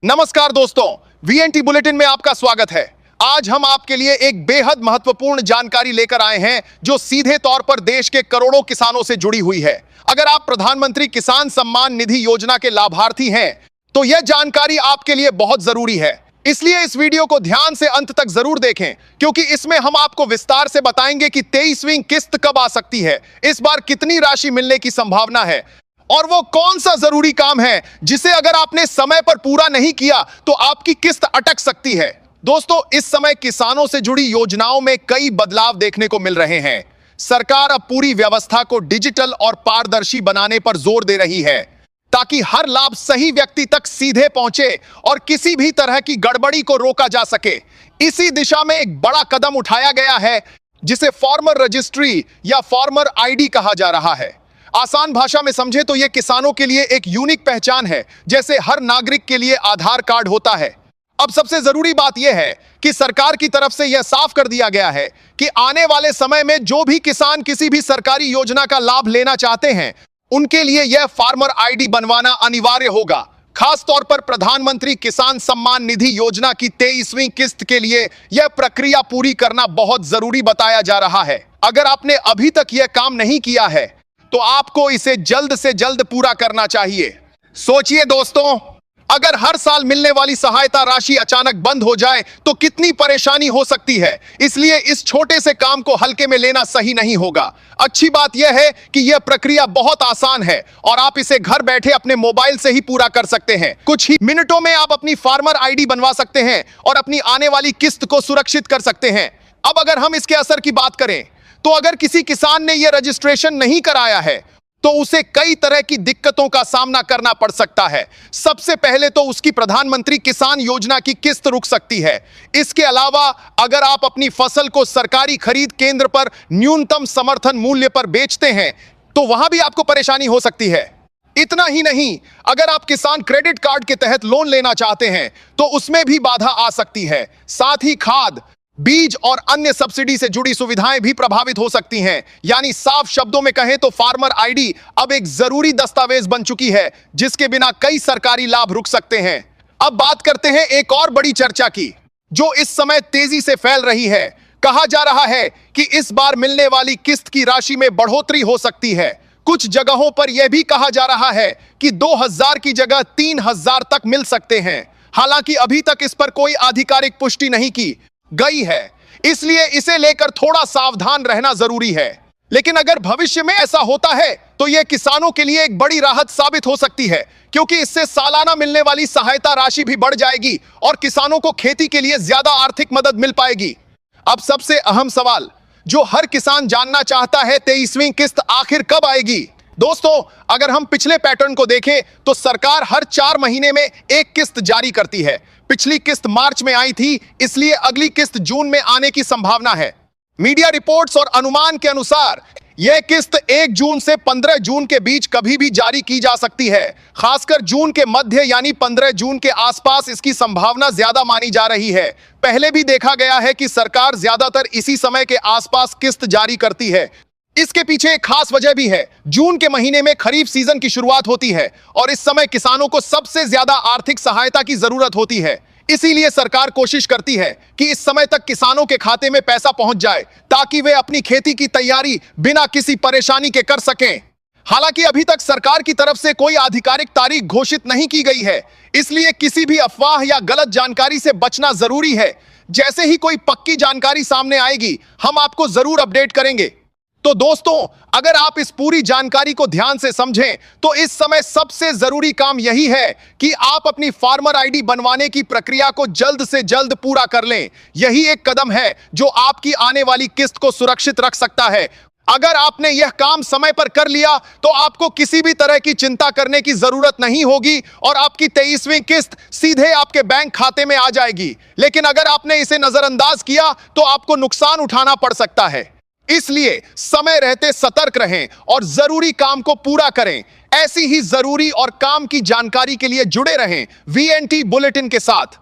नमस्कार दोस्तों, वीएनटी बुलेटिन में आपका स्वागत है। आज हम आपके लिए एक बेहद महत्वपूर्ण जानकारी लेकर आए हैं जो सीधे तौर पर देश के करोड़ों किसानों से जुड़ी हुई है। अगर आप प्रधानमंत्री किसान सम्मान निधि योजना के लाभार्थी हैं तो यह जानकारी आपके लिए बहुत जरूरी है। इसलिए इस वीडियो को ध्यान से अंत तक जरूर देखें, क्योंकि इसमें हम आपको विस्तार से बताएंगे कि 23वीं किस्त कब आ सकती है, इस बार कितनी राशि मिलने की संभावना है और वो कौन सा जरूरी काम है जिसे अगर आपने समय पर पूरा नहीं किया तो आपकी किस्त अटक सकती है। दोस्तों, इस समय किसानों से जुड़ी योजनाओं में कई बदलाव देखने को मिल रहे हैं। सरकार अब पूरी व्यवस्था को डिजिटल और पारदर्शी बनाने पर जोर दे रही है ताकि हर लाभ सही व्यक्ति तक सीधे पहुंचे और किसी भी तरह की गड़बड़ी को रोका जा सके। इसी दिशा में एक बड़ा कदम उठाया गया है जिसे फार्मर रजिस्ट्री या फार्मर आईडी कहा जा रहा है। आसान भाषा में समझे तो यह किसानों के लिए एक यूनिक पहचान है, जैसे हर नागरिक के लिए आधार कार्ड होता है। अब सबसे जरूरी बात यह है कि सरकार की तरफ से यह साफ कर दिया गया है कि आने वाले समय में जो भी किसान किसी भी सरकारी योजना का लाभ लेना चाहते हैं उनके लिए यह फार्मर आईडी बनवाना अनिवार्य होगा। खास तौर पर प्रधानमंत्री किसान सम्मान निधि योजना की 23वीं किस्त के लिए यह प्रक्रिया पूरी करना बहुत जरूरी बताया जा रहा है। अगर आपने अभी तक यह काम नहीं किया है तो आपको इसे जल्द से जल्द पूरा करना चाहिए। सोचिए दोस्तों, अगर हर साल मिलने वाली सहायता राशि अचानक बंद हो जाए तो कितनी परेशानी हो सकती है। इसलिए इस छोटे से काम को हल्के में लेना सही नहीं होगा। अच्छी बात यह है कि यह प्रक्रिया बहुत आसान है और आप इसे घर बैठे अपने मोबाइल से ही पूरा कर सकते हैं। कुछ ही मिनटों में आप अपनी फार्मर आईडी बनवा सकते हैं और अपनी आने वाली किस्त को सुरक्षित कर सकते हैं। अब अगर हम इसके असर की बात करें तो अगर किसी किसान ने यह रजिस्ट्रेशन नहीं कराया है तो उसे कई तरह की दिक्कतों का सामना करना पड़ सकता है। सबसे पहले तो उसकी प्रधानमंत्री किसान योजना की किस्त रुक सकती है। इसके अलावा अगर आप अपनी फसल को सरकारी खरीद केंद्र पर न्यूनतम समर्थन मूल्य पर बेचते हैं तो वहां भी आपको परेशानी हो सकती है। इतना ही नहीं, अगर आप किसान क्रेडिट कार्ड के तहत लोन लेना चाहते हैं तो उसमें भी बाधा आ सकती है। साथ ही खाद, बीज और अन्य सब्सिडी से जुड़ी सुविधाएं भी प्रभावित हो सकती हैं। यानी साफ शब्दों में कहें तो फार्मर आईडी अब एक जरूरी दस्तावेज बन चुकी है जिसके बिना कई सरकारी लाभ रुक सकते हैं। अब बात करते हैं एक और बड़ी चर्चा की जो इस समय तेजी से फैल रही है। कहा जा रहा है कि इस बार मिलने वाली किस्त की राशि में बढ़ोतरी हो सकती है। कुछ जगहों पर यह भी कहा जा रहा है कि 2000 की जगह 3000 तक मिल सकते हैं। हालांकि अभी तक इस पर कोई आधिकारिक पुष्टि नहीं की गई है, इसलिए इसे लेकर थोड़ा सावधान रहना जरूरी है। लेकिन अगर भविष्य में ऐसा होता है तो यह किसानों के लिए एक बड़ी राहत साबित हो सकती है, क्योंकि इससे सालाना मिलने वाली सहायता राशि भी बढ़ जाएगी और किसानों को खेती के लिए ज्यादा आर्थिक मदद मिल पाएगी। अब सबसे अहम सवाल जो हर किसान जानना चाहता है, 23वीं किस्त आखिर कब आएगी। दोस्तों, अगर हम पिछले पैटर्न को देखें तो सरकार हर 4 महीने में एक किस्त जारी करती है। पिछली किस्त मार्च में आई थी, इसलिए अगली किस्त जून में आने की संभावना है। मीडिया रिपोर्ट्स और अनुमान के अनुसार यह किस्त 1 जून से 15 जून के बीच कभी भी जारी की जा सकती है। खासकर जून के मध्य यानी 15 जून के आसपास इसकी संभावना ज्यादा मानी जा रही है। पहले भी देखा गया है कि सरकार ज्यादातर इसी समय के आसपास किस्त जारी करती है। इसके पीछे एक खास वजह भी है। जून के महीने में खरीफ सीजन की शुरुआत होती है और इस समय किसानों को सबसे ज्यादा आर्थिक सहायता की जरूरत होती है। इसीलिए सरकार कोशिश करती है कि इस समय तक किसानों के खाते में पैसा पहुंच जाए ताकि वे अपनी खेती की तैयारी बिना किसी परेशानी के कर सकें। हालांकि अभी तक सरकार की तरफ से कोई आधिकारिक तारीख घोषित नहीं की गई है, इसलिए किसी भी अफवाह या गलत जानकारी से बचना जरूरी है। जैसे ही कोई पक्की जानकारी सामने आएगी हम आपको जरूर अपडेट करेंगे। तो दोस्तों, अगर आप इस पूरी जानकारी को ध्यान से समझें तो इस समय सबसे जरूरी काम यही है कि आप अपनी फार्मर आईडी बनवाने की प्रक्रिया को जल्द से जल्द पूरा कर लें। यही एक कदम है जो आपकी आने वाली किस्त को सुरक्षित रख सकता है। अगर आपने यह काम समय पर कर लिया तो आपको किसी भी तरह की चिंता करने की जरूरत नहीं होगी और आपकी 23वीं किस्त सीधे आपके बैंक खाते में आ जाएगी। लेकिन अगर आपने इसे नजरअंदाज किया तो आपको नुकसान उठाना पड़ सकता है। इसलिए समय रहते सतर्क रहें और जरूरी काम को पूरा करें। ऐसी ही जरूरी और काम की जानकारी के लिए जुड़े रहें वीएनटी बुलेटिन के साथ।